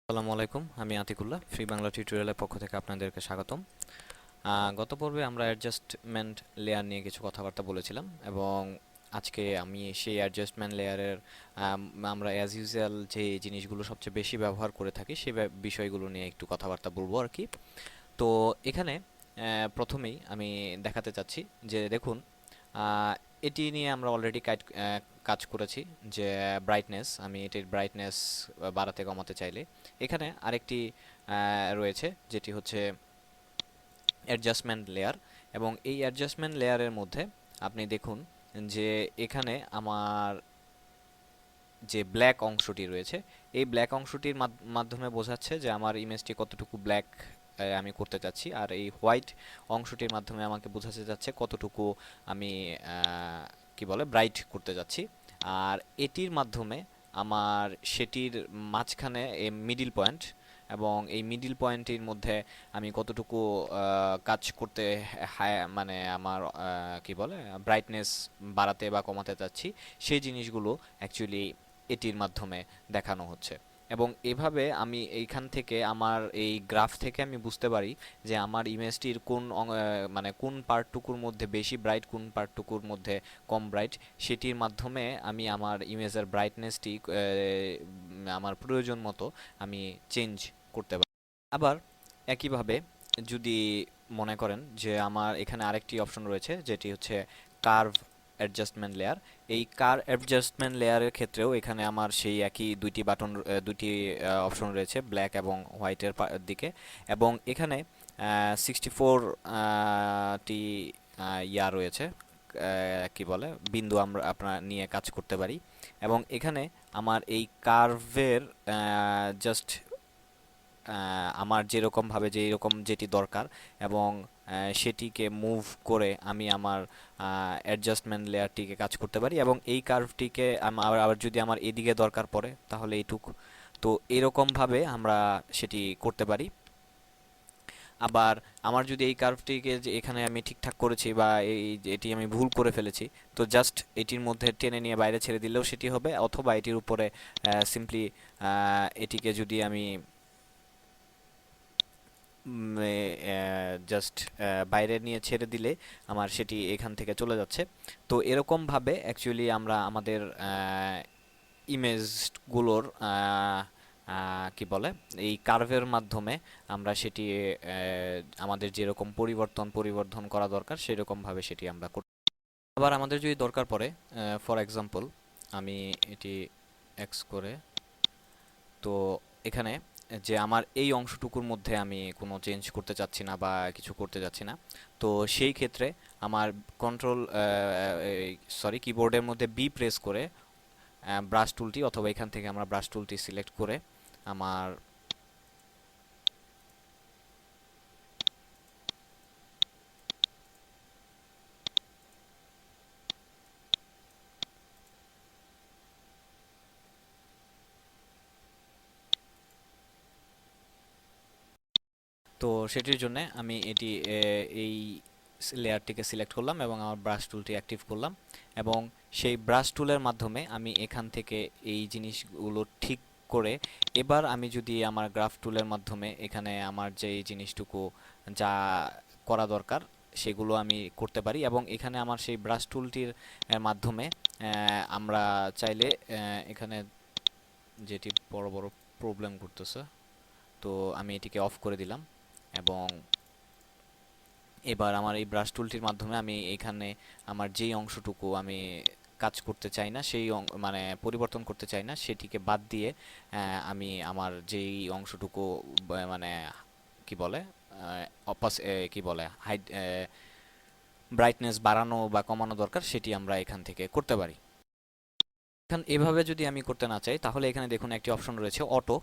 আসসালামু আলাইকুম, আমি আতিকুল্লাহ। ফ্রি বাংলা টিউটোরিয়ালের পক্ষ থেকে আপনাদেরকে স্বাগতম। গত পর্বে আমরা অ্যাডজাস্টমেন্ট লেয়ার নিয়ে কিছু কথাবার্তা বলেছিলাম এবং আজকে আমি সেই অ্যাডজাস্টমেন্ট লেয়ারের আমরা অ্যাজ ইউজুয়াল যে জিনিসগুলো সবচেয়ে বেশি ব্যবহার করে থাকি সেই বিষয়গুলো নিয়ে একটু কথাবার্তা বলবো আর কি। তো এখানে প্রথমেই আমি দেখাতে চাচ্ছি যে দেখুন, আহ, এটি নিয়ে আমরা অলরেডি কাজ করেছি যে ব্রাইটনেস, আমি এটির ব্রাইটনেস বাড়াতে কমাতে চাইলে এখানে আরেকটি রয়েছে যেটি হচ্ছে অ্যাডজাস্টমেন্ট লেয়ার। এবং এই অ্যাডজাস্টমেন্ট লেয়ারের মধ্যে আপনি দেখুন যে এখানে আমার যে ব্ল্যাক অংশটি রয়েছে, এই ব্ল্যাক অংশটির মাধ্যমে বোঝাচ্ছে যে আমার ইমেজটি কতটুকু ব্ল্যাক আমি করতে চাচ্ছি, আর এই হোয়াইট অংশটির মাধ্যমে আমাকে বোঝাতে যাচ্ছে কতটুকু আমি কি বলে ব্রাইট করতে যাচ্ছি। আর এটির মাধ্যমে আমার সেটির মাঝখানে মিডিল পয়েন্ট, এবং এই মিডিল পয়েন্টের মধ্যে আমি কতটুকু কাজ করতে, হ্যাঁ মানে আমার কি বলে ব্রাইটনেস বাড়াতে বা কমাতে চাচ্ছি, সেই জিনিসগুলো অ্যাকচুয়ালি এটির মাধ্যমে দেখানো হচ্ছে। এবং এভাবে আমি এইখান থেকে আমার এই গ্রাফ থেকে আমি বুঝতে পারি যে আমার ইমেজটির মানে কোন পার্টটুকুর মধ্যে বেশি ব্রাইট, কোন পার্টটুকুর মধ্যে কম ব্রাইট, সেটির মাধ্যমে আমি আমার ইমেজের ব্রাইটনেসটি আমার প্রয়োজন মতো আমি চেঞ্জ করতে পারি। আবার একইভাবে যদি মনে করেন যে আমার এখানে আরেকটি অপশন রয়েছে যেটি হচ্ছে কার্ভ অ্যাডজাস্টমেন্ট লেয়ার। এই কার অ্যাডজাস্টমেন্ট লেয়ারের ক্ষেত্রেও এখানে আমার সেই একই দুইটি অপশন রয়েছে, ব্ল্যাক এবং হোয়াইটের দিকে। এবং এখানে 64 টি রয়েছে, কি বলে বিন্দু আমরা আপনার নিয়ে কাজ করতে পারি। এবং এখানে আমার এই কার্ভের জাস্ট আমার যেরকমভাবে যেরকম যেটি দরকার, এবং সেটিকে মুভ করে আমি আমার অ্যাডজাস্টমেন্ট লেয়ারটিকে কাজ করতে পারি। এবং এই কার্ভটিকে আবার যদি আমার এদিকে দরকার পড়ে তাহলে এইটুকু। তো এরকমভাবে আমরা সেটি করতে পারি। আবার আমার যদি এই কার্ভটিকে যে এখানে আমি ঠিকঠাক করেছি বা এটি আমি ভুল করে ফেলেছি, তো জাস্ট এটির মধ্যে টেনে নিয়ে বাইরে ছেড়ে দিলেও সেটি হবে, অথবা এটির উপরে সিম্পলি এটিকে যদি আমি জাস্ট বাইরে নিয়ে ছেড়ে দিলে আমার সেটি এখান থেকে চলে যাচ্ছে। তো এরকমভাবে অ্যাকচুয়ালি আমরা আমাদের ইমেজগুলোর কি বলে এই কার্ভের মাধ্যমে আমরা সেটি আমাদের যেরকম পরিবর্ধন করা দরকার সেরকমভাবে সেটি আমরা করতে। আবার আমাদের যদি দরকার পড়ে, ফর এক্সাম্পল আমি এটি এক্স করে, তো এখানে যে আমার এই অংশটুকুর মধ্যে আমি কোনো চেঞ্জ করতে চাচ্ছি না বা কিছু করতে যাচ্ছি না, তো সেই ক্ষেত্রে আমার কন্ট্রোল কিবোর্ডের মধ্যে বি প্রেস করে ব্রাশ টুলটি, অথবা এখান থেকে আমরা ব্রাশ টুলটি সিলেক্ট করে আমার তো সেটির জন্য আমি এই লেয়ারটিকে সিলেক্ট করলাম এবং আমার ব্রাশ টুলটি অ্যাক্টিভ করলাম। এবং সেই ব্রাশ টুলের মাধ্যমে আমি এখান থেকে এই জিনিসগুলো ঠিক করে, এবার আমি যদি আমার গ্রাফ টুলের মাধ্যমে এখানে আমার যে এই জিনিসটুকু যা করা দরকার সেগুলো আমি করতে পারি। এবং এখানে আমার সেই ব্রাশ টুলটির মাধ্যমে আমরা চাইলে এখানে যেটি বড় বড় প্রবলেম করতেছে, তো আমি এটিকে অফ করে দিলাম। এবং এবার আমার এই ব্রাশ টুলটির মাধ্যমে আমি এখানে আমার যেই অংশটুকু আমি কাজ করতে চাই না, মানে পরিবর্তন করতে চাই না, সেটিকে বাদ দিয়ে আমি আমার যেই অংশটুকু মানে কি বলে কি বলে হাইড ব্রাইটনেস বাড়ানো বা কমানো দরকার, সেটি আমরা এখান থেকে করতে পারি। এভাবে যদি আমি করতে না চাই তাহলে এখানে দেখুন একটি অপশন রয়েছে অটো।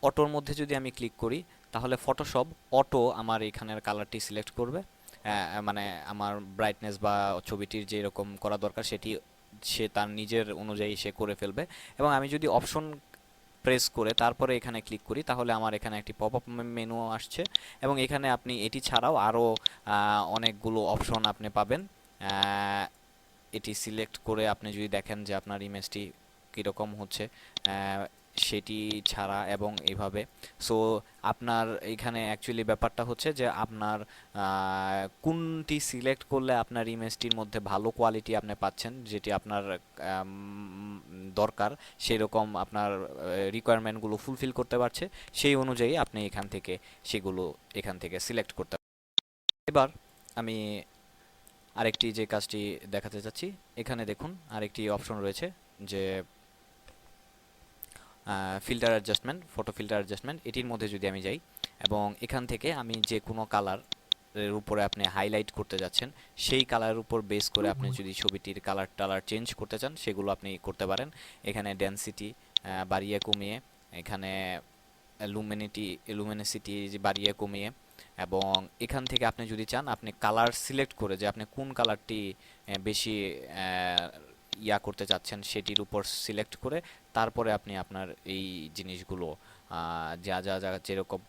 অটোর মধ্যে যদি আমি ক্লিক করি তাহলে ফটোশপ অটো আমার এখানের কালারটি সিলেক্ট করবে, মানে আমার ব্রাইটনেস বা ছবিটির যে এরকম করা দরকার সেটি সে তার নিজের অনুযায়ী সে করে ফেলবে। এবং আমি যদি অপশন প্রেস করে তারপরে এখানে ক্লিক করি তাহলে আমার এখানে একটি পপ আপ মেনু আসছে। এবং এখানে আপনি এটি ছাড়াও আরও অনেকগুলো অপশন আপনি পাবেন। এটি সিলেক্ট করে আপনি যদি দেখেন যে আপনার ইমেজটি কীরকম হচ্ছে, সেটি ছাড়া এবং এইভাবে। সো আপনার এখানে অ্যাকচুয়ালি ব্যাপারটা হচ্ছে যে আপনার কোনটি সিলেক্ট করলে আপনার ইমেজটির মধ্যে ভালো কোয়ালিটি আপনি পাচ্ছেন, যেটি আপনার দরকার, সেরকম আপনার রিকোয়ারমেন্টগুলো ফুলফিল করতে পারছে, সেই অনুযায়ী আপনি এখান থেকে সিলেক্ট করতে পারেন। এবার আমি আরেকটি যে কাজটি দেখাতে চাচ্ছি, এখানে দেখুন আরেকটি অপশন রয়েছে যে filter adjustment, photo filter adjustment. এটির মধ্যে যদি আমি যাই এবং এখান থেকে আমি যে কোনো কালার এর উপরে আপনি হাইলাইট করতে যাচ্ছেন, সেই কালারের উপর বেস করে আপনি যদি ছবিটির কালার টালার চেঞ্জ করতে চান, সেগুলো আপনি করতে পারেন। এখানে ডেনসিটি বাড়িয়ে কমিয়ে, এখানে লুমিনিসিটি বাড়িয়ে কমিয়ে, এবং এখান থেকে আপনি যদি চান আপনি কালার সিলেক্ট করে যে আপনি কোন কালারটি বেশি করতে চাচ্ছেন সেটির উপর সিলেক্ট করে তারপরে আপনি আপনার এই জিনিসগুলো যা যা যা যেরকম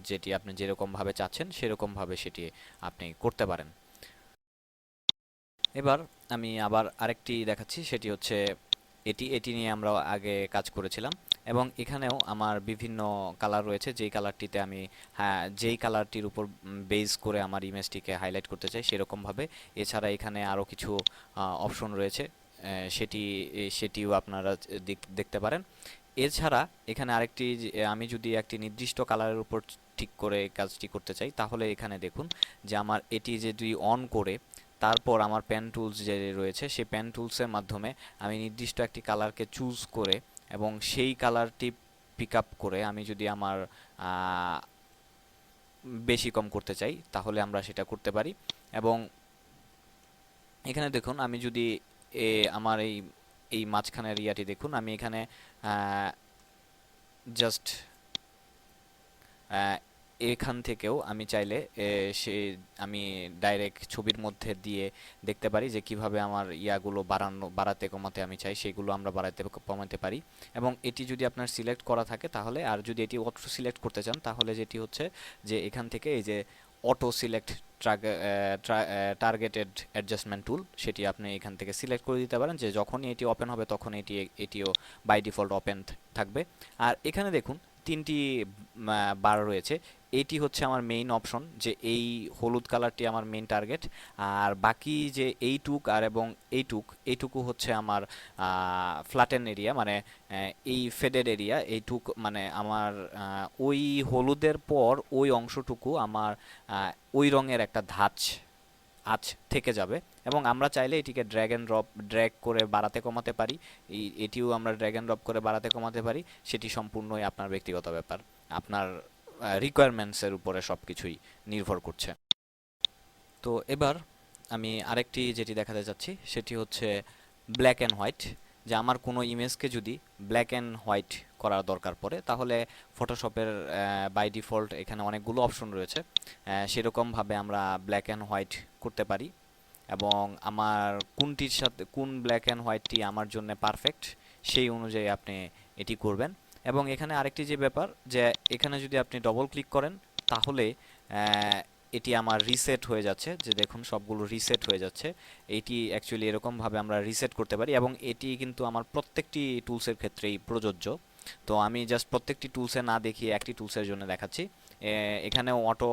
যেটি আপনি যেরকমভাবে চাচ্ছেন সেরকমভাবে সেটি আপনি করতে পারেন। এবার আমি আবার আরেকটি দেখাচ্ছি, সেটি হচ্ছে এটি নিয়ে আমরা আগে কাজ করেছিলাম এবং এখানেও আমার বিভিন্ন কালার রয়েছে, যেই কালারটিতে আমি যেই কালারটির উপর বেস করে আমার ইমেজটিকে হাইলাইট করতে চাই সেরকমভাবে। এছাড়া এখানে আরও কিছু অপশন রয়েছে, সেটিও আপনারা দেখতে পারেন। এছাড়া এখানে আরেকটি আমি যদি একটি নির্দিষ্ট কালারের উপর ঠিক করে কাজটি করতে চাই, তাহলে এখানে দেখুন যে আমার এটি যদি অন করে তারপর আমার পেন টুলস যে রয়েছে সেই পেন টুলসের মাধ্যমে আমি নির্দিষ্ট একটি কালারকে চুজ করে এবং সেই কালারটি পিক আপ করে আমি যদি আমার বেশি কম করতে চাই তাহলে আমরা সেটা করতে পারি। এবং এখানে দেখুন আমি যদি আমার এই মাঝখানের এরিয়াটি দেখুন, আমি এখানে জাস্ট এখান থেকেও আমি চাইলে সে আমি ডাইরেক্ট ছবির মধ্যে দিয়ে দেখতে পারি যে কিভাবে আমার ইয়াগুলো বাড়াতে কমাতে আমি চাই, সেগুলো আমরা বাড়াতে কমাতে পারি। এবং এটি যদি আপনার সিলেক্ট করা থাকে তাহলে, আর যদি এটি অটো সিলেক্ট করতে চান তাহলে যেটি হচ্ছে যে এখান থেকে এই যে অটো সিলেক্ট টার্গেটেড অ্যাডজাস্টমেন্ট টুল, সেটি আপনি এখান থেকে সিলেক্ট করে দিতে পারেন যে যখনই এটি ওপেন হবে তখন এটিও বাই ডিফল্ট ওপেন থাকবে। আর এখানে দেখুন তিনটি বার রয়েছে, এইটি হচ্ছে আমার মেইন অপশন, যে এই হলুদ কালারটি আমার মেইন টার্গেট। আর বাকি যে এইটুক আর এবং এইটুকু হচ্ছে আমার ফ্ল্যাটেন এরিয়া, মানে এই ফেডেড এরিয়া, এইটুক মানে আমার ওই হলুদের পর ওই অংশটুকু আমার ওই রঙের একটা আঁচ থেকে যাবে। এবং আমরা চাইলে এটিকে ড্র্যাগ করে বাড়াতে কমাতে পারি, এটিও আমরা ড্র্যাগ অ্যান্ড ড্রপ করে বাড়াতে কমাতে পারি। সেটি সম্পূর্ণই আপনার ব্যক্তিগত ব্যাপার, আপনার রিকোয়ারমেন্টসের উপরে সব কিছুই নির্ভর করছে। তো এবার আমি আরেকটি যেটি দেখাতে চাচ্ছি সেটি হচ্ছে ব্ল্যাক অ্যান্ড হোয়াইট। যে আমার কোনো ইমেজকে যদি ব্ল্যাক অ্যান্ড হোয়াইট করার দরকার পড়ে তাহলে ফটোশপের বাই ডিফল্ট এখানে অনেকগুলো অপশন রয়েছে, সেরকমভাবে আমরা ব্ল্যাক অ্যান্ড হোয়াইট করতে পারি। এবং আমার কোনটির সাথে কোন ব্ল্যাক অ্যান্ড হোয়াইটটি আমার জন্য পারফেক্ট সেই অনুযায়ী আপনি এটি করবেন। এবং এখানে আরেকটি যে ব্যাপার, যে এখানে যদি আপনি ডবল ক্লিক করেন তাহলে এটি আমার রিসেট হয়ে যাচ্ছে, যে দেখুন সবগুলো রিসেট হয়ে যাচ্ছে। এইটি অ্যাকচুয়ালি এরকমভাবে আমরা রিসেট করতে পারি এবং এটি কিন্তু আমার প্রত্যেকটি টুলসের ক্ষেত্রেই প্রযোজ্য। তো আমি জাস্ট প্রত্যেকটি টুলসে না দেখিয়ে একটি টুলসের জন্য দেখাচ্ছি। এখানেও অটো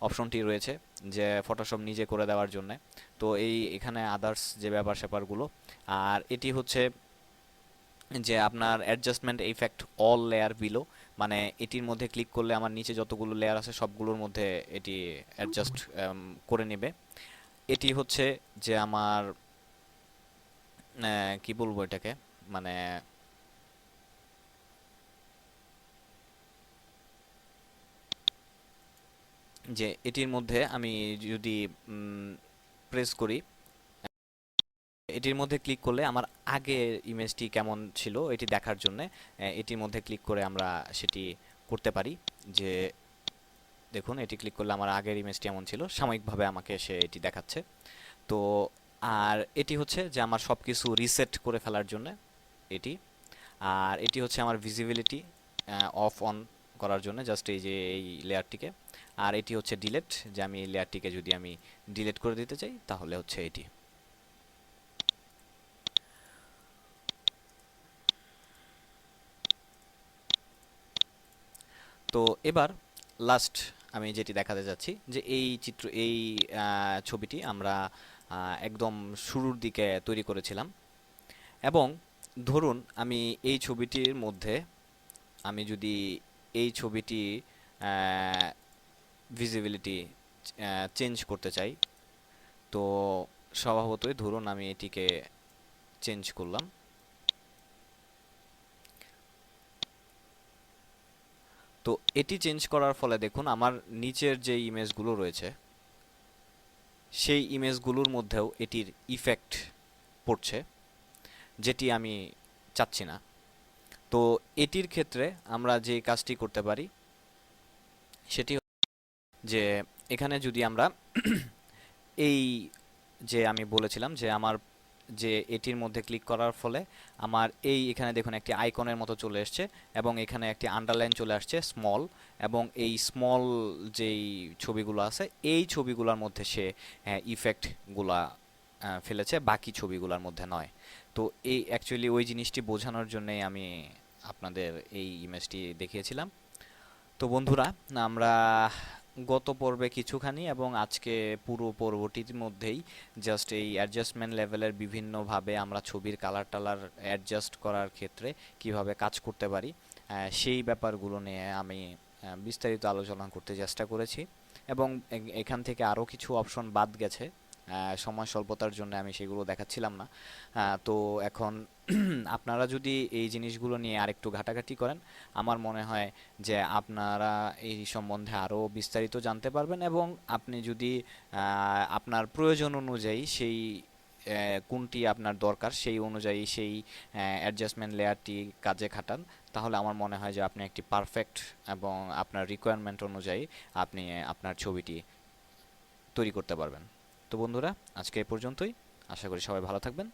অপশনটি রয়েছে যে ফটোশপ নিজে করে দেওয়ার জন্য। তো এখানে আদার্স যে ব্যাপার স্যাপারগুলো, আর এটি হচ্ছে যে আপনার adjustment effect all layer below, মানে এটির মধ্যে ক্লিক করলে আমার নিচে যতগুলো লেয়ার আছে সবগুলোর মধ্যে এটি অ্যাডজাস্ট করে নেবে। এটি হচ্ছে যে আমার কি বলবো এটাকে, মানে যে এটির মধ্যে আমি যদি প্রেস করি, এটির মধ্যে ক্লিক করলে আমার আগের ইমেজটি কেমন ছিল এটি দেখার জন্য এটির মধ্যে ক্লিক করে আমরা সেটি করতে পারি। যে দেখুন এটি ক্লিক করলে আমার আগের ইমেজটি এমন ছিল, সাময়িকভাবে আমাকে সে এটি দেখাচ্ছে। তো আর এটি হচ্ছে যে আমার সব কিছু রিসেট করে ফেলার জন্য এটি। আর এটি হচ্ছে আমার ভিজিবিলিটি অফ অন করার জন্য, জাস্ট এই যে এই লেয়ারটিকে। আর এটি হচ্ছে ডিলেট, যে আমি এই লেয়ারটিকে যদি আমি ডিলেট করে দিতে চাই তাহলে হচ্ছে এটি। তো এবার লাস্ট আমি যেটি দেখাতে যাচ্ছি যে এই ছবিটি আমরা একদম শুরুর দিকে তৈরি করেছিলাম, এবং ধরুন আমি এই ছবিটির মধ্যে আমি যদি এই ছবিটি ভিজিবিলিটি চেঞ্জ করতে চাই, তো স্বভাবতই ধরুন আমি এটিকে চেঞ্জ করলাম। তো এটি চেঞ্জ করার ফলে দেখুন আমার নিচের যে ইমেজগুলো রয়েছে সেই ইমেজগুলোর মধ্যেও এটির ইফেক্ট পড়ছে, যেটি আমি চাচ্ছি না। তো এটির ক্ষেত্রে আমরা যে কাজটি করতে পারি সেটি যে এখানে যদি আমরা এই যে আমি বলেছিলাম যে আমার যে এটির মধ্যে ক্লিক করার ফলে আমার এই এখানে দেখুন একটি আইকনের মতো চলে এসছে, এবং এখানে একটি আন্ডারলাইন চলে আসছে স্মল, এবং এই স্মল যেই ছবিগুলো আছে এই ছবিগুলোর মধ্যে সে ইফেক্টগুলা ফেলেছে, বাকি ছবিগুলোর মধ্যে নয়। তো এই অ্যাকচুয়ালি ওই জিনিসটি বোঝানোর জন্যই আমি আপনাদের এই ইমেজটি দেখিয়েছিলাম। তো বন্ধুরা, আমরা গত পর্বে কিছুখানি এবং আজকে পুরো পর্বটির মধ্যেই জাস্ট এই অ্যাডজাস্টমেন্ট লেভেলের বিভিন্নভাবে আমরা ছবির কালার টালার অ্যাডজাস্ট করার ক্ষেত্রে কিভাবে কাজ করতে পারি সেই ব্যাপারগুলো নিয়ে আমি বিস্তারিত আলোচনা করতে চেষ্টা করেছি, এবং এখান থেকে আরও কিছু অপশন বাদ গেছে, সময় স্বল্পতার জন্য আমি সেগুলো দেখাচ্ছিলাম না। তো এখন আপনারা যদি এই জিনিসগুলো নিয়ে আরেকটু ঘাটাঘাটি করেন, আমার মনে হয় যে আপনারা এই সম্বন্ধে আরও বিস্তারিত জানতে পারবেন, এবং আপনি যদি আপনার প্রয়োজন অনুযায়ী সেই কোনটি আপনার দরকার সেই অনুযায়ী সেই অ্যাডজাস্টমেন্ট লেয়ারটি কাজে খাটান, তাহলে আমার মনে হয় যে আপনি একটি পারফেক্ট এবং আপনার রিকোয়ারমেন্ট অনুযায়ী আপনি আপনার ছবিটি তৈরি করতে পারবেন। তো বন্ধুরা, আজকে এ পর্যন্তই। আশা করি সবাই ভালো থাকবেন।